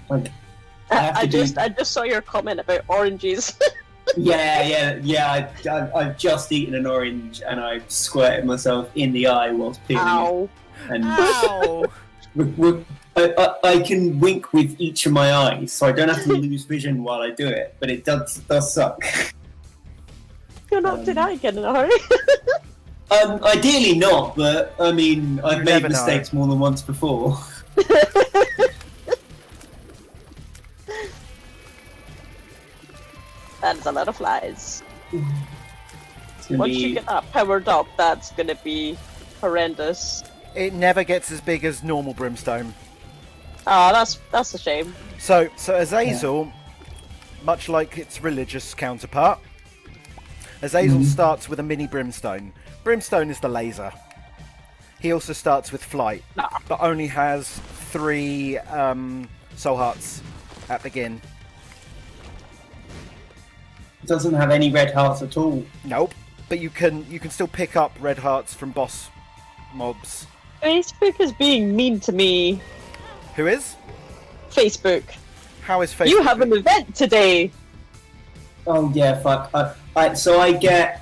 Like, I just saw your comment about oranges. yeah. I've just eaten an orange and I squirted myself in the eye whilst peeling Ow. it. And Ow! I can wink with each of my eyes, so I don't have to lose vision while I do it. But it does suck. You're not did I get in a hurry? Ideally not, but I mean, I've You made never mistakes more than once before. That's a lot of flies. It's gonna Once be- you get that powered up, that's gonna be horrendous. It never gets as big as normal brimstone. Ah, that's a shame. So Azazel, much like its religious counterpart, Azazel starts with a mini brimstone. Brimstone is the laser. He also starts with flight, but only has 3 soul hearts at begin. doesn't have any red hearts at all. Nope. But you can still pick up red hearts from boss mobs. Facebook is being mean to me. Who is? Facebook. How is Facebook? You have an event today. Oh yeah, fuck. So I get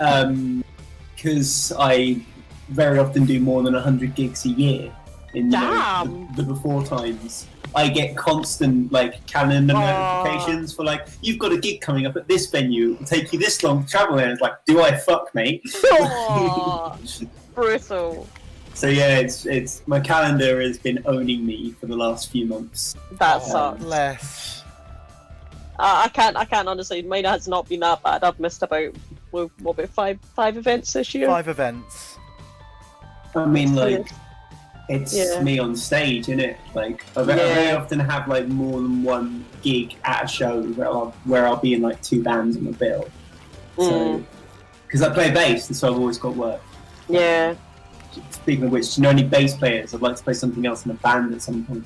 because I very often do more than 100 gigs a year in the before times. I get constant calendar notifications for you've got a gig coming up at this venue. It'll take you this long to travel there. It's like, do I fuck, mate? Brutal. So yeah, it's my calendar has been owning me for the last few months. That sucks. Less. I can't honestly. Mine has not been that bad. I've missed about five events this year. 5 events. I mean, it's me on stage, isn't it? I very often have more than one gig at a show where I'll be in 2 bands on the bill. So, because I play bass, and so I've always got work. Yeah. Speaking of which, do you know any bass players? I'd like to play something else in a band at some point.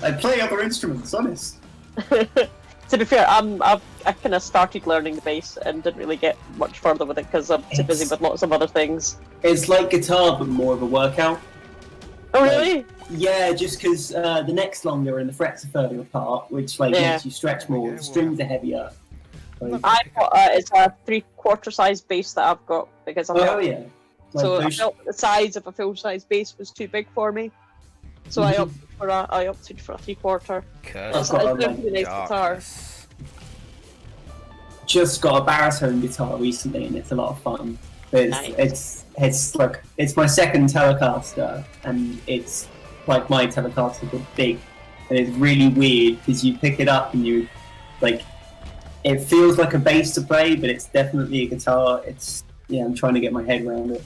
I play other instruments, honest. To be fair, I kind of started learning the bass and didn't really get much further with it because I'm too busy with lots of other things. It's like guitar, but more of a workout. Oh really? Yeah, just because the neck's longer and the frets are further apart, which makes you stretch more. The strings are heavier. It's a 3/4 size bass that I've got because I felt the size of a full size bass was too big for me, so I opted for a 3/4. It's a really nice guitar. Just got a baritone guitar recently, and it's a lot of fun. It's my second Telecaster, and it's like my Telecaster but big, and it's really weird because you pick it up and you it feels like a bass to play, but it's definitely a guitar. I'm trying to get my head around it.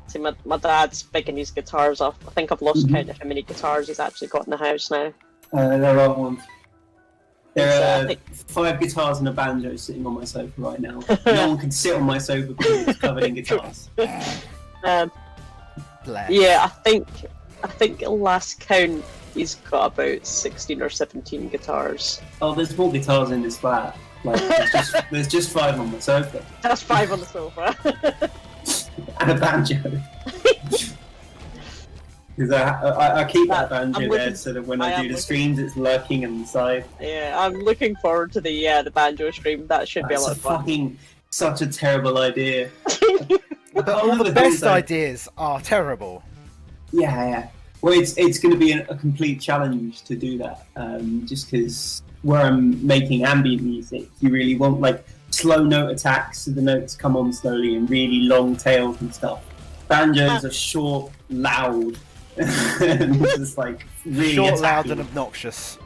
See, my dad's picking his guitars off. I think I've lost count of how many guitars he's actually got in the house now. There are ones. There are 5 guitars and a banjo sitting on my sofa right now. No one can sit on my sofa because it's covered in guitars. Yeah, I think at last count he's got about 16 or 17 guitars. Oh, there's more guitars in this flat. There's just 5 on the sofa. That's 5 on the sofa. And a banjo. Because I keep that banjo there so that when I do the streams, it's lurking on the side. Yeah, I'm looking forward to the banjo stream. That should be a lot of fun. Such a terrible idea. But all the best ideas are terrible. Yeah. Well, it's going to be a complete challenge to do that. Just because where I'm making ambient music, you really want slow note attacks, so the notes come on slowly, and really long tails and stuff. Banjos are short, loud, and just really short, attacking. loud, and obnoxious.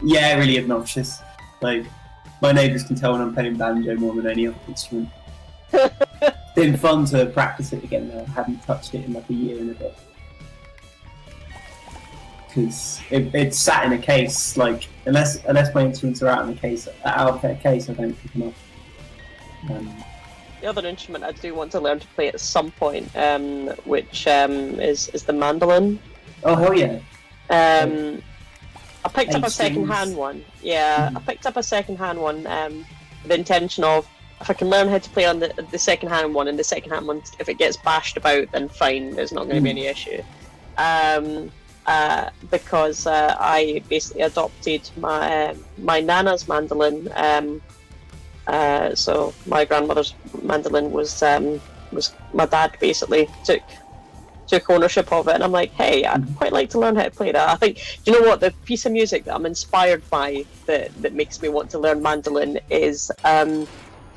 Yeah, really obnoxious. My neighbours can tell when I'm playing banjo more than any other instrument. It's been fun to practice it again though. I haven't touched it in a year and a bit. Because it's sat in a case, unless my instruments are out of a case, I don't pick them up. The other instrument I do want to learn to play at some point, which is the mandolin. Oh hell yeah! I picked up a second-hand one. Yeah, I picked up a second-hand one with the intention of, if I can learn how to play on the second-hand one, and the second-hand one, if it gets bashed about, then fine, there's not going to be any issue. because I basically adopted my nana's mandolin. So my grandmother's mandolin was my dad basically took ownership of it, and I'm like, hey, I'd quite like to learn how to play that. I think, do you know what, the piece of music that I'm inspired by that makes me want to learn mandolin is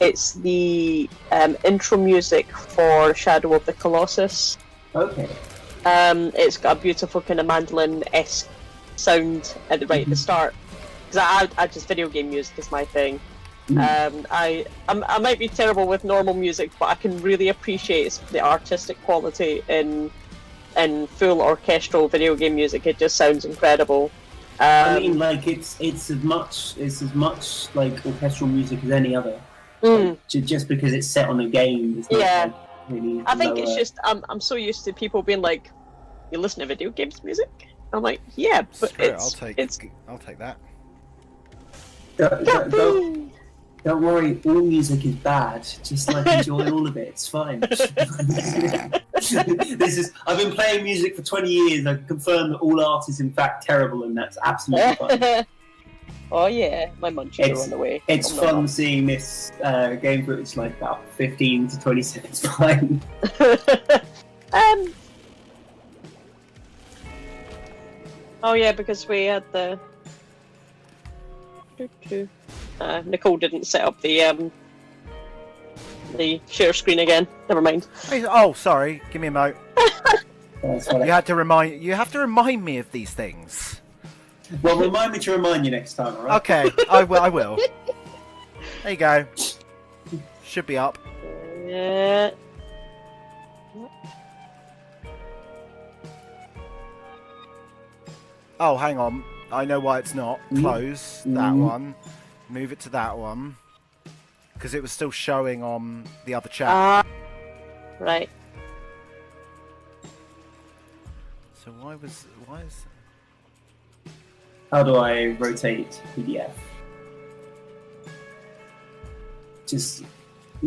it's the intro music for Shadow of the Colossus. Okay. It's got a beautiful kind of mandolin-esque sound at the start, because I just video game music is my thing. I might be terrible with normal music, but I can really appreciate the artistic quality in full orchestral video game music. It just sounds incredible. I mean, like it's as much like orchestral music as any other. Like, just because it's set on a game. It's not, like, really I think it's just I'm so used to people being like, "You listen to video games music?" I'm like, "Yeah, but I'll take that." Don't worry, all music is bad. Just like enjoy all of it. It's fine. I've been playing music for 20 years. I can confirm that all art is in fact terrible, and that's absolutely fine. Oh yeah, my munchies are on the way. It's fun seeing this game footage like about 15 to 20 seconds behind. Oh yeah, because we had the. Nicole didn't set up the share screen again. Never mind. Oh, sorry. Give me a mo. You have to remind me of these things. Well, remind me to remind you next time, alright? Okay, I will. There you go. Should be up. Oh, hang on. I know why it's not. Close that one. Move it to that one. Because it was still showing on the other chat. Right. So why is... How do I rotate PDF? Just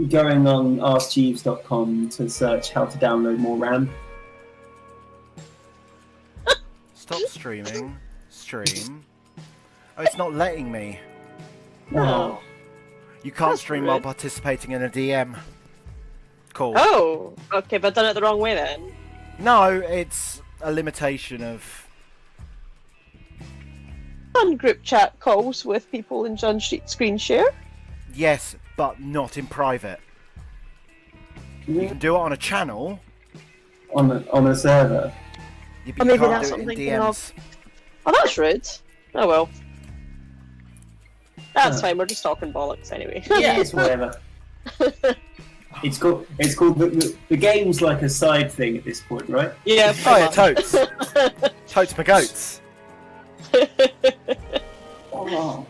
going on askjeeves.com to search how to download more RAM. Stop streaming. Stream. Oh, it's not letting me. No. You can't That's stream rude. while participating in a DM. Cool. Oh, okay, but done it the wrong way then. No, it's a limitation of... On group chat calls with people in John Street screen share. Yes, but not in private. You can do it on a channel. On a server. You Or maybe can't that's do it in something DMs. Oh, that's rude. Oh well. That's fine, we're just talking bollocks anyway. Yeah, it's whatever. It's called the game's like a side thing at this point, right? Yeah. Oh yeah, totes. Totes my goats. Oh.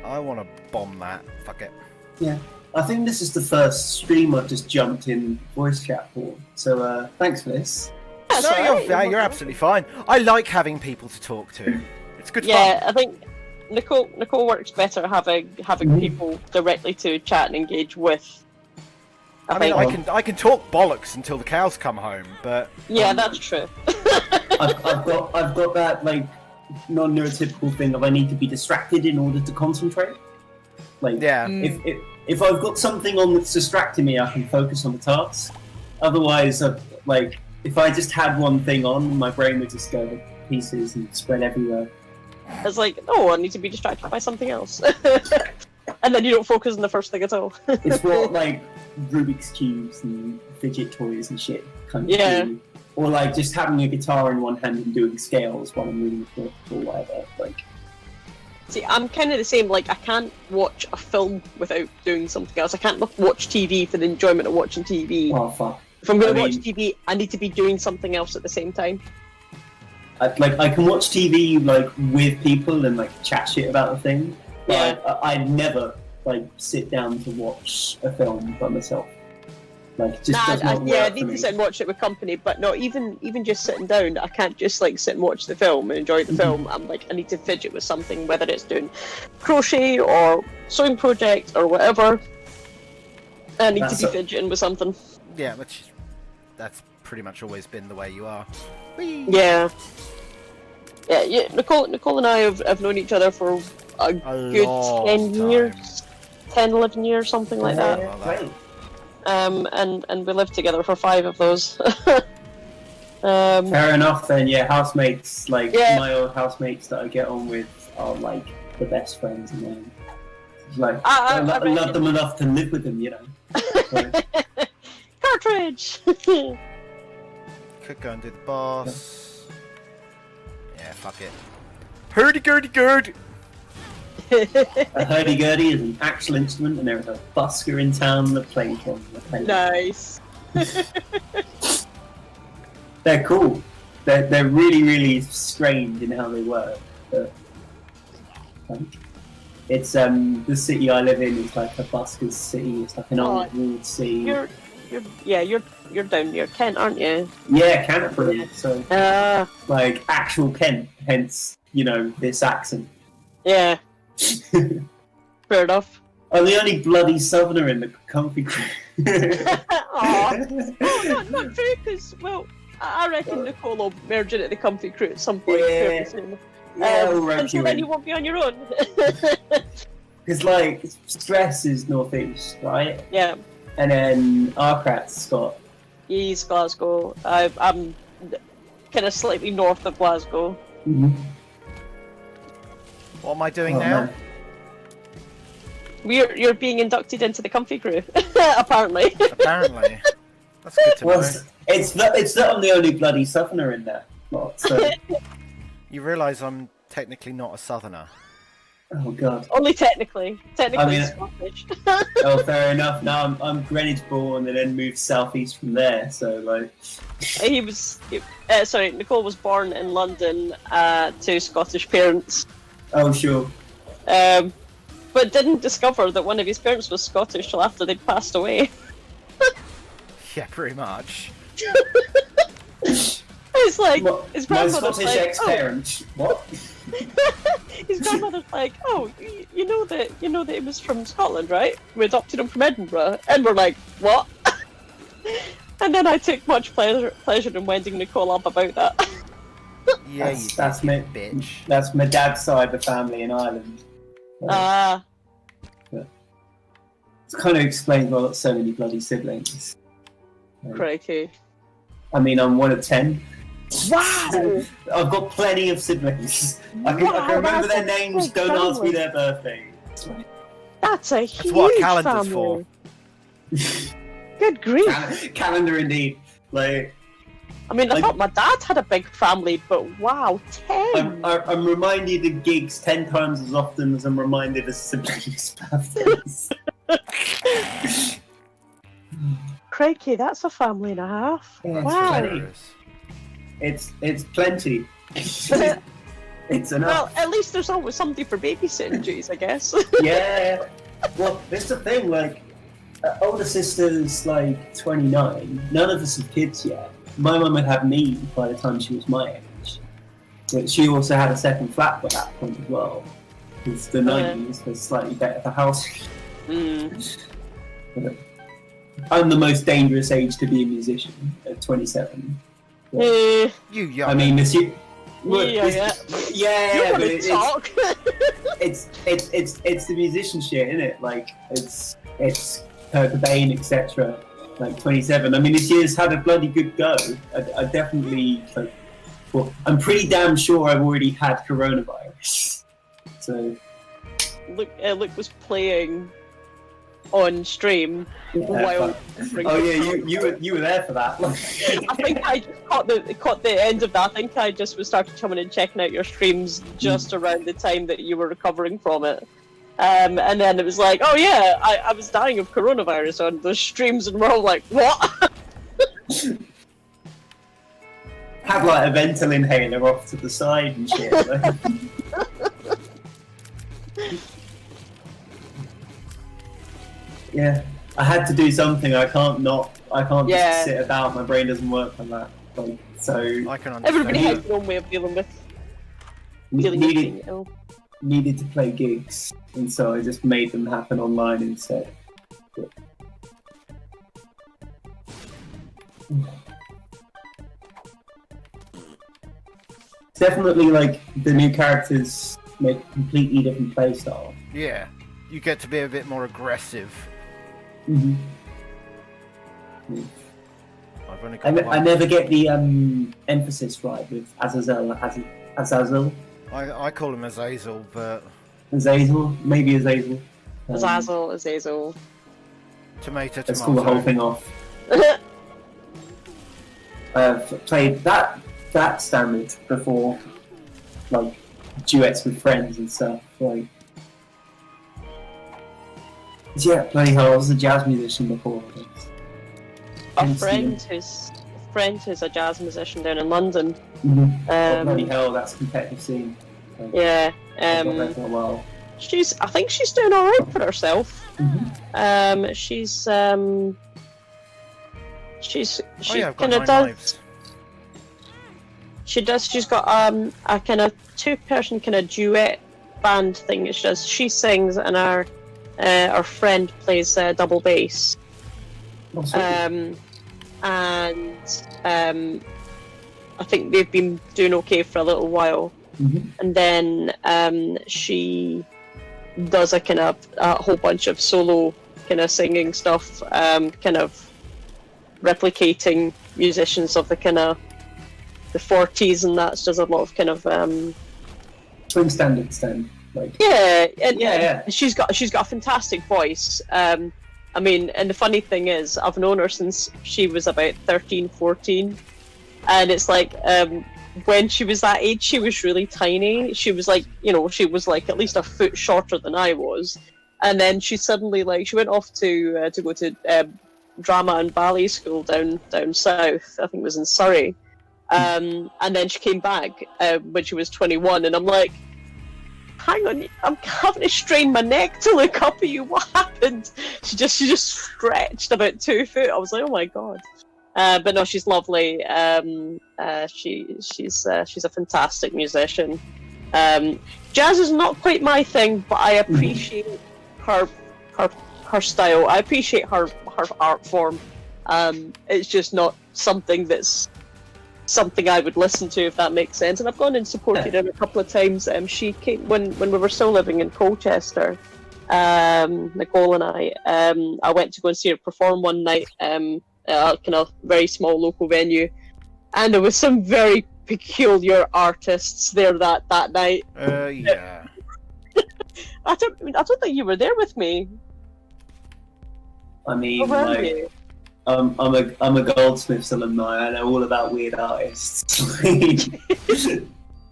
I want to bomb that. Fuck it. Yeah. I think this is the first stream I've just jumped in voice chat for. So thanks for this. That's alright. You're absolutely fine. I like having people to talk to. It's good fun. Yeah, I think Nicole works better having people directly to chat and engage with. I mean, I can talk bollocks until the cows come home, but yeah, that's true. I've got that like non-neurotypical thing of I need to be distracted in order to concentrate. Like, yeah. If I've got something on that's distracting me, I can focus on the task. Otherwise, like if I just had one thing on, my brain would just go to pieces and spread everywhere. It's like, oh, I need to be distracted by something else, and then you don't focus on the first thing at all. It's what like Rubik's cubes and fidget toys and shit kind of do. Or like just having a guitar in one hand and doing scales while I'm reading a book or whatever. Like, see, I'm kind of the same. Like, I can't watch a film without doing something else. I can't watch TV for the enjoyment of watching TV. oh fuck. If I'm going to watch TV, I need to be doing something else at the same time. I can watch TV like with people and like chat shit about the thing. But Yeah. I never like sit down to watch a film by myself. Like, it just does not work I for need me. to sit and watch it with company, but not even just sitting down. I can't just like sit and watch the film and enjoy the film. I'm like, I need to fidget with something, whether it's doing crochet or sewing project or whatever. I need to be fidgeting with something. Yeah, that's pretty much always been the way you are. Yeah. Yeah. Nicole and I have known each other for a good 10 years, 10, 11 years, something like that. Right. And we lived together for 5 of those. Fair enough then. Yeah, housemates, like my old housemates that I get on with are like the best friends of mine. Like I love them enough to live with them, you know. Like, Cartridge. Could go and do the boss. Yeah, fuck it. Hurdy-gurdy-gurd! a hurdy-gurdy is an actual instrument, and there is a busker in town that plays one. Nice. They're cool. They're really, really strange in how they work. But, it's the city I live in is like a busker's city. It's like an old walled city. You're down near Kent, aren't you? Yeah, Canterbury. So like actual Kent, hence this accent. Yeah. Fair enough. I'm the only bloody southerner in the comfy crew. Oh, not true, because, well, I reckon Nicole will merge into the comfy crew at some point. Until then you won't be on your own. Because, like, Stress is northeast, right? Yeah. And then Arkrat's Scott. He's Glasgow. I'm kind of slightly north of Glasgow. Mm-hmm. What am I doing now? Man. You're being inducted into the comfy crew, apparently. Apparently. That's good to know. It's that I'm the only bloody southerner in that lot, so... You realise I'm technically not a southerner. Oh god. Only technically. Technically I mean, Scottish. Oh, fair enough. Now I'm Greenwich born and then moved southeast from there, so like... Nicole was born in London to Scottish parents. Oh, sure. But didn't discover that one of his parents was Scottish till after they'd passed away. Yeah, pretty much. It's like his grandmother's my Scottish ex-parent. What? His grandmother's like, oh, you know that he was from Scotland, right? We adopted him from Edinburgh, and we're like, what? And then I took much pleasure in winding Nicole up about that. Yeah, that's my bitch. That's my dad's side of the family in Ireland. It kind of explains why I've got so many bloody siblings. Crikey. I mean, I'm one of 10. Wow! I've got plenty of siblings. I can remember their names, don't ask me their birthday. That's a huge That's what a calendar's family. for. Good grief. Calendar indeed. Like, I mean, I thought my dad had a big family, but wow, 10! I'm reminded of gigs 10 times as often as I'm reminded of siblings' birthdays. Crikey, that's a family and a half. Yeah, wow. It's plenty. It's enough. Well, at least there's always somebody for babysitting duties, I guess. Yeah. Well, that's the thing, like, older sister's like 29. None of us have kids yet. My mum had had me by the time she was my age. But she also had a second flat by that point as well. Because the 90s was slightly better for housing. I'm the most dangerous age to be a musician at 27. You young. I mean, this year. Yeah, but it's the musician shit, isn't it? Like it's Kurt Cobain, etc. Like 27. I mean, this year's had a bloody good go. I definitely I'm pretty damn sure I've already had coronavirus. So. Luke was playing on stream while. You were there for that. I think I just caught the end of that. I think I just started coming and checking out your streams just around the time that you were recovering from it. And then it was like, oh yeah, I was dying of coronavirus on the streams, and we're all like, what? Had like a Ventolin inhaler off to the side and shit. Yeah, I had to do something. I can't just sit about. My brain doesn't work on that. So I can understand. Everybody has their own way of dealing with being ill. Needed to play gigs, and so I just made them happen online instead. definitely like the new characters make a completely different play style. Yeah, you get to be a bit more aggressive. Mm-hmm. I've only got I never get the emphasis right with Azazel. Azazel. I call him Azazel, but Azazel, maybe Azazel. Azazel. Tomato. Let's call the whole thing off. I've played that standard before, like duets with friends and stuff. Like, yeah, bloody hell, I was a jazz musician before. A friend who's a jazz musician down in London. Mm-hmm. Bloody hell, that's a competitive scene. Like, yeah. For a while. I think she's doing all right for herself. Mm-hmm. She's kind of does. She does. She's got a kind of two-person kind of duet band thing that she does. She sings, and our friend plays double bass. And I think they've been doing okay for a little while. Mm-hmm. And then she does a whole bunch of solo kind of singing stuff, kind of replicating musicians of the kind of the 40s, and that does a lot of kind of swing standards then. Like, yeah. She's got a fantastic voice. I mean, and the funny thing is, I've known her since she was about 13, 14. And it's like, when she was that age, she was really tiny. She was like, she was like at least a foot shorter than I was. And then she suddenly, like, she went off to go to drama and ballet school down south. I think it was in Surrey. And then she came back when she was 21. And I'm like, hang on, I'm having to strain my neck to look up at you. What happened? She just stretched about 2 foot. I was like, oh my god. But no, she's lovely. She's a fantastic musician. Jazz is not quite my thing, but I appreciate her style. I appreciate her art form. It's just not something I would listen to, if that makes sense. And I've gone and supported her a couple of times. She came when we were still living in Colchester. Nicole and I went to go and see her perform one night at a kind of very small local venue, and there was some very peculiar artists there that night. Yeah. I don't think you were there with me. I mean, like, I'm a Goldsmiths alumni. I know all about weird artists.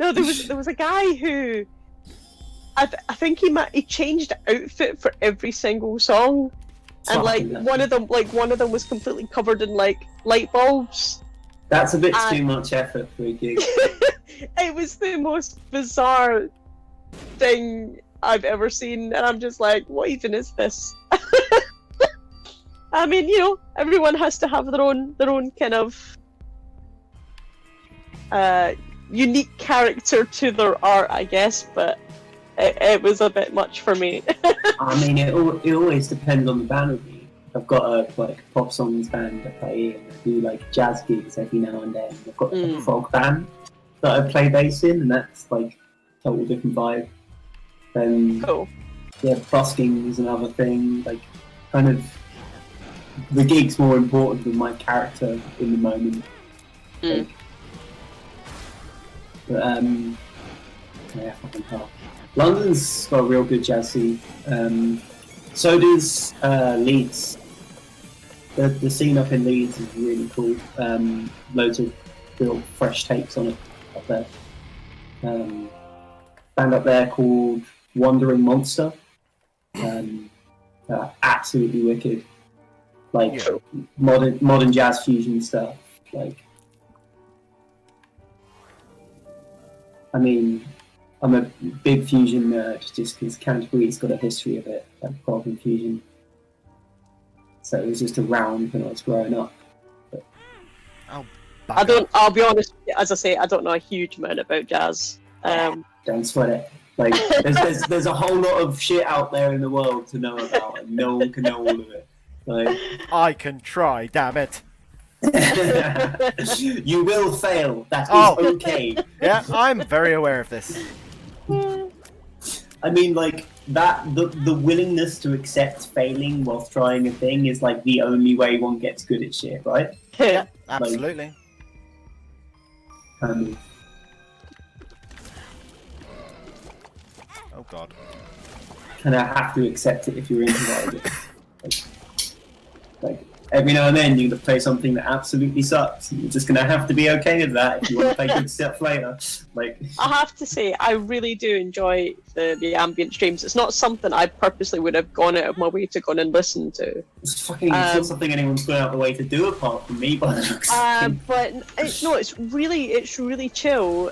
No, there was a guy who I think he changed outfit for every single song, and like one of them was completely covered in like light bulbs. That's a bit too much effort for a gig. It was the most bizarre thing I've ever seen, and I'm just like, what even is this? I mean, everyone has to have their own kind of unique character to their art, I guess, but it was a bit much for me. I mean, it always depends on the band with me. I've got a pop songs band I play in. I do like jazz gigs every now and then. I've got a folk band that I play bass in, and that's like a total different vibe. Cool. Yeah, busking is another thing. Like, kind of, the gig's more important than my character in the moment. Like, but yeah, fucking hell. London's got a real good jazz scene. So does Leeds. The scene up in Leeds is really cool. Loads of real fresh takes on it up there. Band up there called Wandering Monster. Absolutely wicked. Like, modern jazz fusion stuff. Like, I mean, I'm a big fusion nerd just because Canterbury's got a history of it, like problem fusion. So it was just around when I was growing up. But I'll be honest, as I say, I don't know a huge amount about jazz. Don't sweat it. Like, there's a whole lot of shit out there in the world to know about, and no one can know all of it. Like, I can try, damn it. You will fail. That is okay. Yeah, I'm very aware of this. I mean, like that. The willingness to accept failing whilst trying a thing is like the only way one gets good at shit, right? Yeah, absolutely. Oh god. And I have to accept it if you're into it. Like every now and then you're gonna play something that absolutely sucks. You're just gonna have to be okay with that if you want to play good stuff later. Like I have to say, I really do enjoy the ambient streams. It's not something I purposely would have gone out of my way to go and listen to. It's not something anyone's gone out of the way to do apart from me, but it's really chill.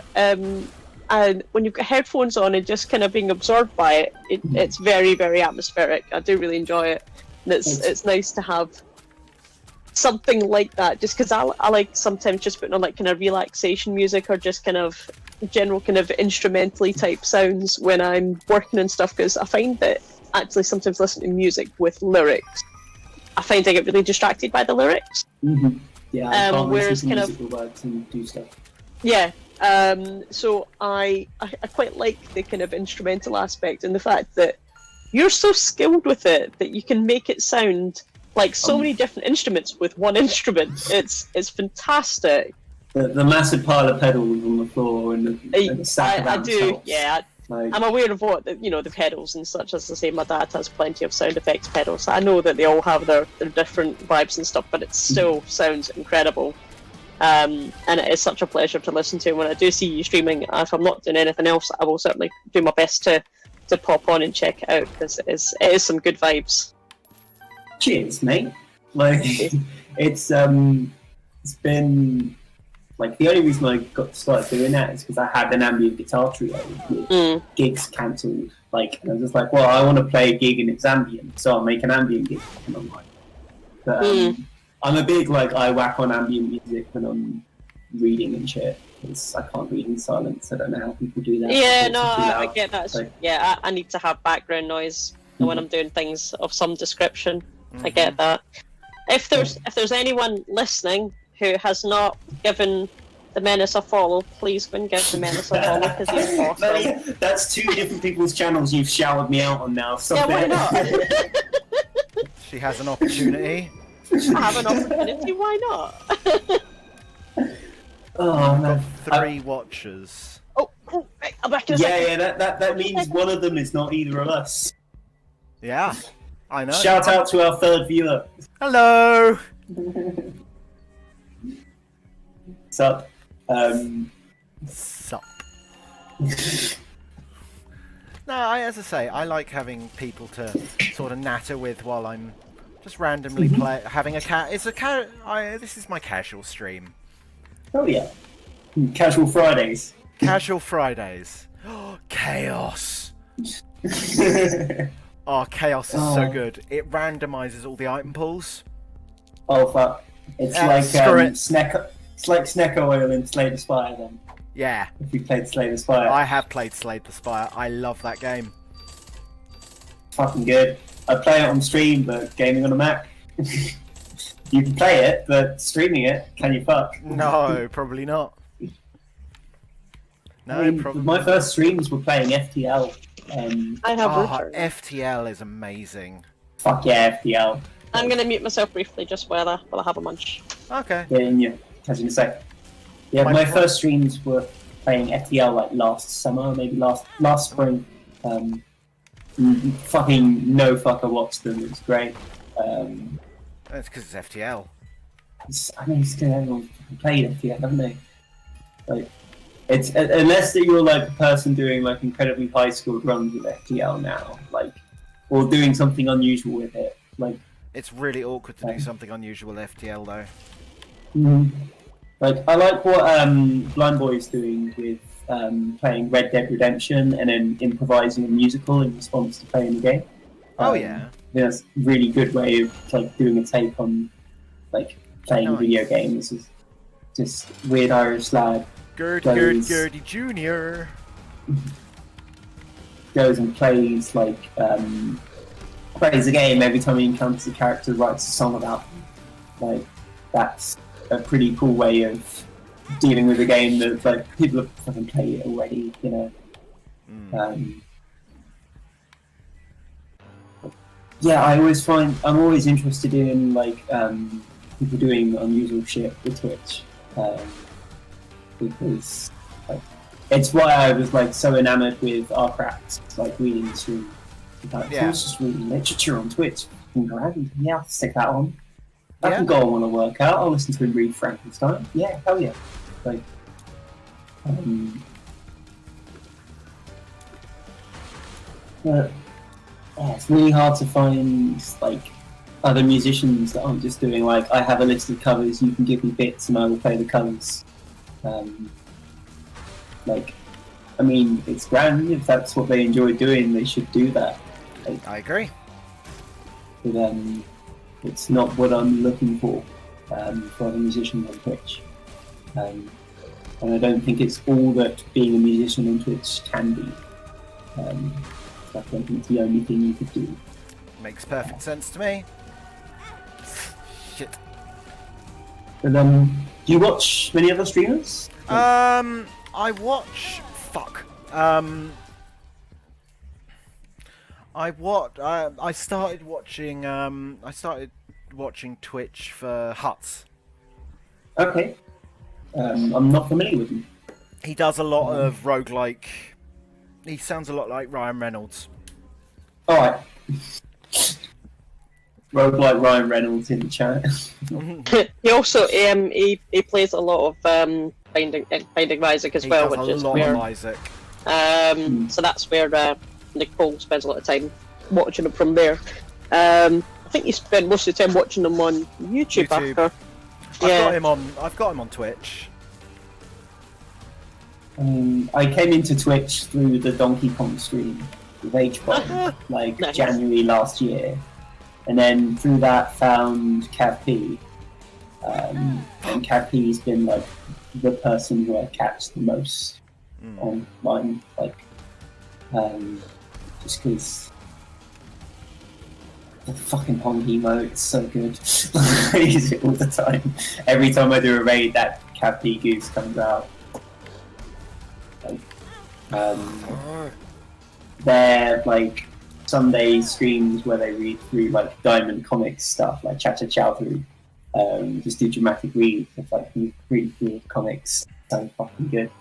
And when you've got headphones on and just kind of being absorbed by it, it's very, very atmospheric. I do really enjoy it. And it's nice to have something like that, just because I like sometimes just putting on like kind of relaxation music or just kind of general kind of instrumentally type sounds when I'm working and stuff, because I find that actually sometimes listening to music with lyrics, I find I get really distracted by the lyrics. Mm-hmm. Yeah, I can't whereas listen to kind musical words and do stuff. Yeah. So I quite like the kind of instrumental aspect and the fact that you're so skilled with it that you can make it sound like so many different instruments with one instrument. It's fantastic. The massive pile of pedals on the floor and the stack of amps helps. Yeah. I'm aware of what the pedals and such. As I say, my dad has plenty of sound effects pedals. So I know that they all have their different vibes and stuff, but it still sounds incredible. And it is such a pleasure to listen to. When I do see you streaming, if I'm not doing anything else, I will certainly do my best to pop on and check it out, because it is some good vibes. Cheers, mate. Like it's been like the only reason I got started doing that is because I had an ambient guitar trio with gigs cancelled. Like, and I was just like, well, I want to play a gig and it's ambient, so I'll make an ambient gig. And I'm like, but I'm a big I whack on ambient music when I'm reading and shit, because I can't read in silence. I don't know how people do that. Yeah, no, I get that. So, yeah, I need to have background noise when I'm doing things of some description. I get that. If there's anyone listening who has not given the Menace a follow, please go and give the Menace a follow, because he's awesome. That's two different people's channels you've showered me out on now. Yeah, why not? She has an opportunity. I have an opportunity, why not? Oh man. 3 watchers. Oh, cool. Right, I'm back in a second. That means one of them is not either of us. Yeah, I know. Shout out to our third viewer. Hello! Sup? Sup. No, as I say, I like having people to sort of natter with while I'm just randomly having a cat. This is my casual stream. Oh yeah. Casual Fridays. Casual Fridays. Chaos. Oh, chaos is so good. It randomizes all the item pools. Oh fuck! It's like Snecko. It's like Snecko Oil in Slay the Spire then. Yeah. If you played Slay the Spire. I have played Slay the Spire. I love that game. Fucking good. I play it on stream, but gaming on a Mac. You can play it, but streaming it, can you fuck? No, probably not. No, probably. My first streams were playing FTL. I have FTL is amazing. Fuck yeah, FTL. I'm gonna mute myself briefly just while I have a munch. Okay. Yeah, in you. Catch you in a sec. Yeah, my first streams were playing FTL like last summer, maybe last spring. Fucking no fucker watched them. It was great. That's because it's FTL. I mean, it's because everyone played FTL, haven't they? Like, it's unless that you're like a person doing like incredibly high skilled runs with FTL now, like, or doing something unusual with it, like. It's really awkward to do something unusual with FTL though. Like, I like what Blind Boy's doing with playing Red Dead Redemption and then improvising a musical in response to playing the game. Oh yeah. That's a really good way of like doing a take on like playing video games. It's just weird Irish lad. Gertie Jr. Goes and plays like plays a game every time he encounters a character, writes a song about them. Like that's a pretty cool way of dealing with a game that like people have fucking played it already, you know. Yeah, I'm always interested in like people doing unusual shit with Twitch, because like, it's why I was like so enamored with Arcraft, like reading stream. Like, I was just reading literature on Twitch. Yeah, I'll stick that on. I can go on a workout. I'll listen to him read Frankenstein. Yeah, hell yeah. Like, but yeah, it's really hard to find like other musicians that aren't just doing like, I have a list of covers, you can give me bits and I will play the covers. Like, I mean, it's grand if that's what they enjoy doing. They should do that. Like, I agree. But it's not what I'm looking for other musicians on Twitch. And I don't think it's all that being a musician on Twitch can be. I don't think it's the only thing you could do. Makes perfect sense to me. Shit. But do you watch many other streamers? I watch. Fuck. I started watching. I started watching Twitch for Huts. Okay. I'm not familiar with him. He does a lot of roguelike. He sounds a lot like Ryan Reynolds. Alright. Roguelike Ryan Reynolds in the chat. He also he plays a lot of Binding of Isaac as well, which is where Isaac. So that's where Nicole spends a lot of time watching him from there. I think you spend most of the time watching him on YouTube. After. I've got him on Twitch. I came into Twitch through the Donkey Kong stream with H-Bomb, like nice. January last year, and then through that found Cav P, and Cav P's been like the person who I catch the most online, like just because the fucking Pong emote is so good. I use it all the time. Every time I do a raid, that Cav P goose comes out. Like, they're like Sunday streams where they read through like Diamond Comics stuff, like Cha Cha Chow through. Just do dramatic reads of like read through comics. So fucking good.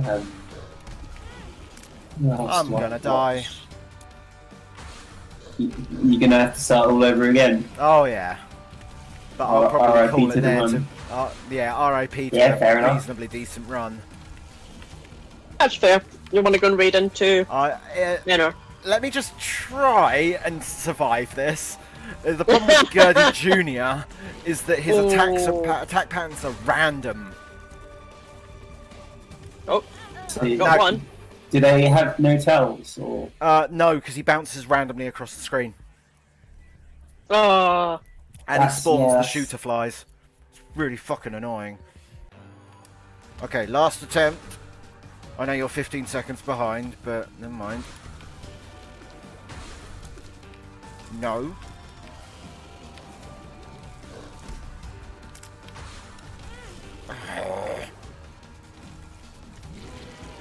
I'm gonna die. You're gonna have to start all over again. Oh yeah. But I'll probably call it there to. RIP to a reasonably decent run. That's fair. You want to go and raid into, Let me just try and survive this. The problem with Gurdy Jr. is that his attack patterns are random. Oh, got one. Do they have no tells or? No, because he bounces randomly across the screen. Oh. And he spawns the shooter flies. It's really fucking annoying. Okay, last attempt. I know you're 15 seconds behind, but never mind. No.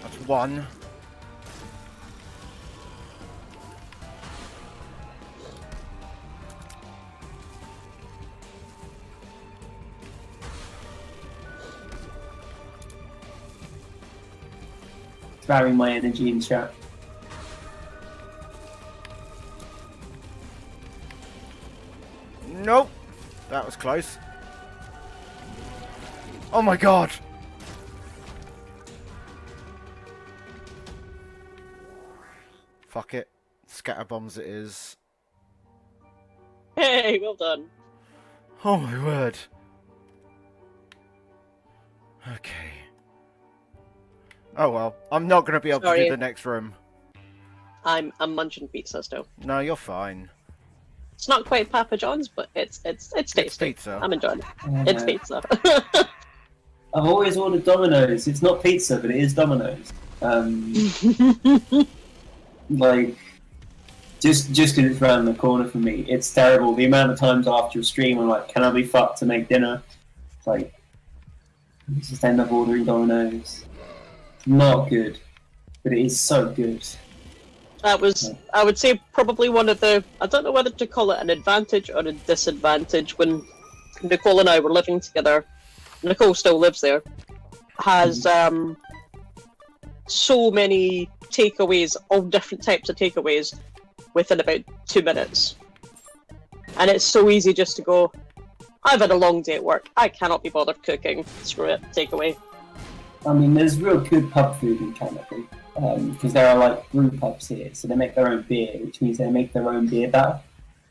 That's one. Varying my energy in chat. Nope. That was close. Oh my god. Fuck it. Scatter bombs it is. Hey, well done. Oh my word. Okay. Oh well, I'm not going to be able to do the next room. I'm munching pizza still. No, you're fine. It's not quite Papa John's, but it's tasty. It's pizza. I'm enjoying it. It's pizza. I've always ordered Domino's. It's not pizza, but it is Domino's. Like, just because it's around the corner for me, it's terrible. The amount of times after a stream I'm like, can I be fucked to make dinner? It's like, I just end up ordering Domino's. Not good, but it is so good. That was, I would say, probably one of the, I don't know whether to call it an advantage or a disadvantage, when Nicole and I were living together. Nicole still lives there. Has so many takeaways, all different types of takeaways, within about 2 minutes. And it's so easy just to go, I've had a long day at work, I cannot be bothered cooking, screw it, takeaway. I mean, there's real good pub food in Canada, because there are like brew pubs here, so they make their own beer, which means they make their own beer batch,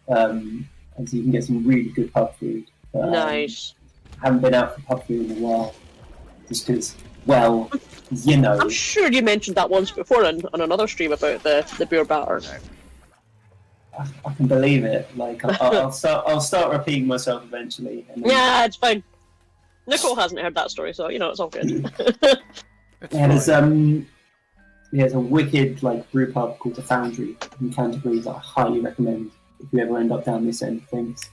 and so you can get some really good pub food. But, nice. I haven't been out for pub food in a while, just because, well, you know. I'm sure you mentioned that once before on another stream about the beer batter. I can believe it. Like I'll start repeating myself eventually. And then... Yeah, it's fine. Nicole hasn't heard that story, so you know it's all good. Yeah, there's a wicked like brew pub called the Foundry in Canterbury that I highly recommend if you ever end up down this end of things.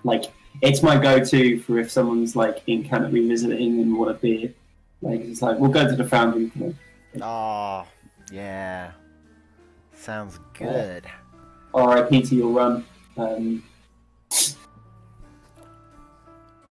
Like it's my go-to for if someone's like in Canterbury visiting and want a beer. Like it's like we'll go to the Foundry. Oh, yeah. Sounds good. R.I.P. to your run.